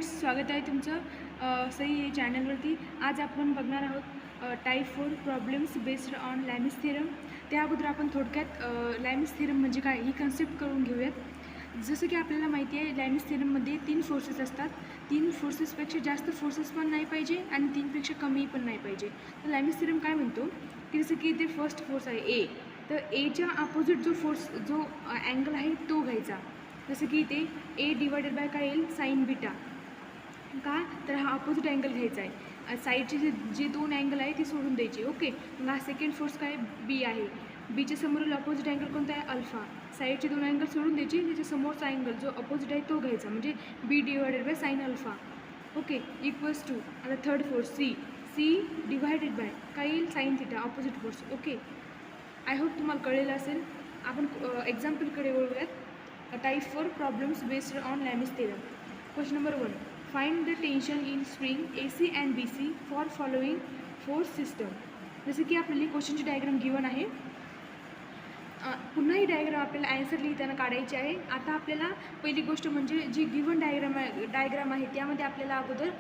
Friends, स्वागत आहे तुमचं सई या चॅनलवरती. आज आपण बघणार आहोत type 4 problems based on Lami's theorem. त्या अगोदर आपण थोडक्यात लॅमिस थिअरम म्हणजे काय ही कन्सेप्ट करून घेऊयात. जसं की आपल्याला माहिती आहे, लॅमिस थिअरममध्ये 3 फोर्सेस असतात. 3 फोर्सेसपेक्षा जास्त फोर्सेस पण नाही पाहिजे आणि 3पेक्षा कमी पण नाही पाहिजे. तर लॅमिस थिअरम काय म्हणतो की जसं की इथे फर्स्ट फोर्स आहे ए, तर एच्या अपोजिट जो अँगल आहे तो घ्यायचा. जसं की इथे ए डिवायडेड बाय काय येईल, साईन बीटा. का तर हा अपोजिट अँगल घ्यायचा आहे. साईडचे जे 2 अँगल आहे ती सोडून द्यायची. ओके, मग हा सेकंड फोर्स काय बी आहे. बीच्या समोरील अपोजिट अँगल कोणता आहे, अल्फा. साईडचे 2 अँगल सोडून द्यायची, त्याच्या समोरचा अँगल जो अपोजिट आहे तो घ्यायचा, म्हणजे B divided by sine alpha. Okay, equals to आता third force C divided by काय येईल, sine theta, opposite force. Okay, I hope तुम्हाला कळलेलं असेल. आपण एक्झाम्पलकडे वळूयात. Type 4 problems based on Lami's theorem. Question number 1, find the tension in spring AC and BC for following force system. जसं की आपल्याला क्वेश्चनची डायग्राम गिवन आहे. पुन्हा ही डायग्राम आपल्याला ॲन्सर लिहिताना काढायची आहे. आता आपल्याला पहिली गोष्ट म्हणजे जी गिवन डायग्राम आहे त्यामध्ये आपल्याला अगोदर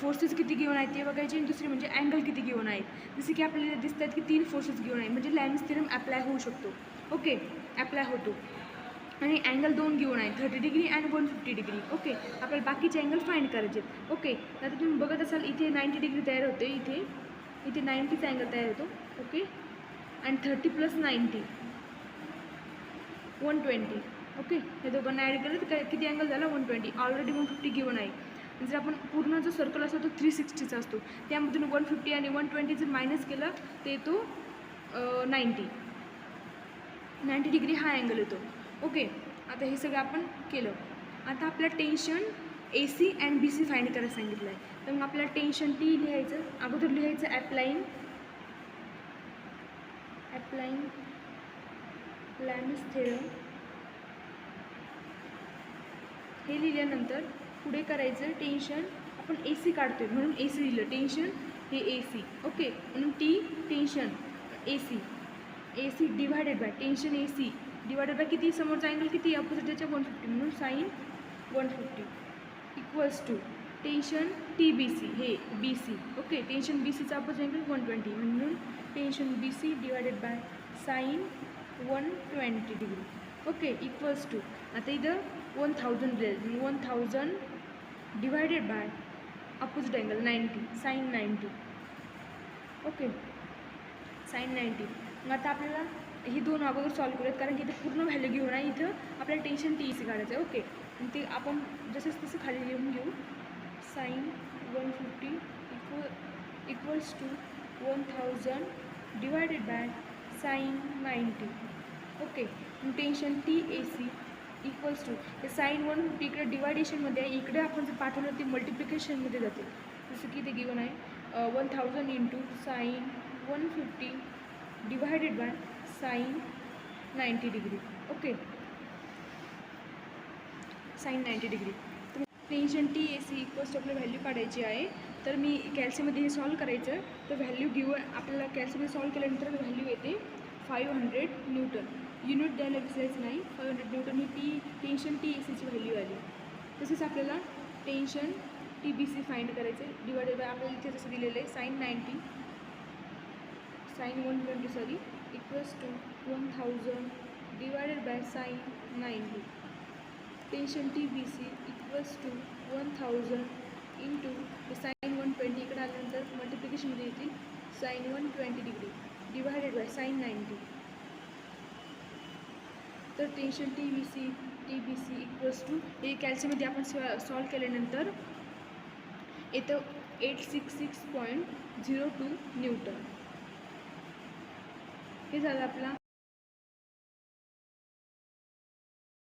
फोर्सेस किती गिवन आहेत ते बघायचे, आणि दुसरी म्हणजे अँगल किती गिवन आहेत. जसे की आपल्याला दिसतात की 3 फोर्सेस गिवन आहे, म्हणजे लॅमिस थिअरम अप्लाय होऊ शकतो. ओके, अप्लाय होतो. आणि अँगल 2 गिवन आहे, 30 डिग्री आणि 150 डिग्री. ओके, आपल्याला बाकीचे अँगल फाइंड करायचे. ओके, आता तुम्ही बघत असाल इथे 90 डिग्री तयार होते, इथे 90चा अँगल तयार होतो. ओके, आणि 30 + 90 120. ओके, हे दोघांना ॲड केलं तर किती अँगल झाला, 120. ऑलरेडी 150 गिवन आहे. जर आपण पूर्ण जो सर्कल असतो तो 360चा असतो, त्यामधून 150 आणि 120 जर मायनस केलं ते तो 90 डिग्री हा अँगल येतो. ओके, आता हे सगळं आपण केलं. आता आपल्याला tension AC and BC find करायला सांगितलं आहे. तर मग आपल्याला टेन्शन T लिहायचं. अगोदर लिहायचं ॲप्लाइंग लॅमिस थिअरम. हे लिहिल्यानंतर पुढे करायचं टेन्शन. आपण AC काढतोय म्हणून AC लिहिलं. टेन्शन हे AC. ओके, म्हणून T tension AC divided by tension AC divided by किती, समोरचा अँगल किती, अपोजिट त्याच्या 150, म्हणून sine 150 equals to tension TBC हे BC. ओके, टेन्शन BCचा अपोजिट अँगल 120, म्हणून tension BC divided by sine 120 degree. Okay, equals to आता इथं 1000 दिले, 1000 divided by opposite angle 90 sine 90. Okay, sine 90. मग आता आपल्याला ही 2 अगोदर सॉल्व करूयात, कारण की इथे पूर्ण व्हॅल्यू घेऊन आहे. इथं आपल्याला टेन्शन TEC काढायचं आहे. ओके, आणि ते आपण जसं तसं खाली लिहून घेऊ. Sine 150 equals to 1000 divided by sine 90. Okay, tension TAC equals to हे साईन 150 इकडे डिवायडेशनमध्ये आहे, इकडे आपण जर पाठवलं ते मल्टिप्लिकेशनमध्ये जाते. जसं की ते गिवन आहे 1000 into sine 150 divided by sine 90 degree. Okay, sine 90 degree. तर टेन्शन TAC इक्वल्स टू आपल्याला व्हॅल्यू काढायची आहे. तर मी कॅल्सीमध्ये हे सॉल्व करायचं. तर व्हॅल्यू गिवन आपल्याला कॅल्सीमध्ये सॉल्व केल्यानंतर व्हॅल्यू येते 500 न्यूटन. युनिट द्यायला विसरायचं नाही. 500 न्यूटन ही टेन्शन TACची व्हॅल्यू आली. तसेच आपल्याला टेन्शन TBC फाइंड करायचं आहे. डिवायडेड बाय आपल्याला इथे जसं दिलेलं आहे sine 120 equals to 1000 divided by sine 90. Tension TBC equals to 1000 into sine 120 इकडे आल्यानंतर मल्टिप्लिकेशनमध्ये येतील sine 120 degree divided by sine 90. तर टेन्शन TBC इक्वल्स टू हे कॅल्सीमध्ये आपण सॉल्व केल्यानंतर येतं 866.02 न्यूटन. हे झालं आपला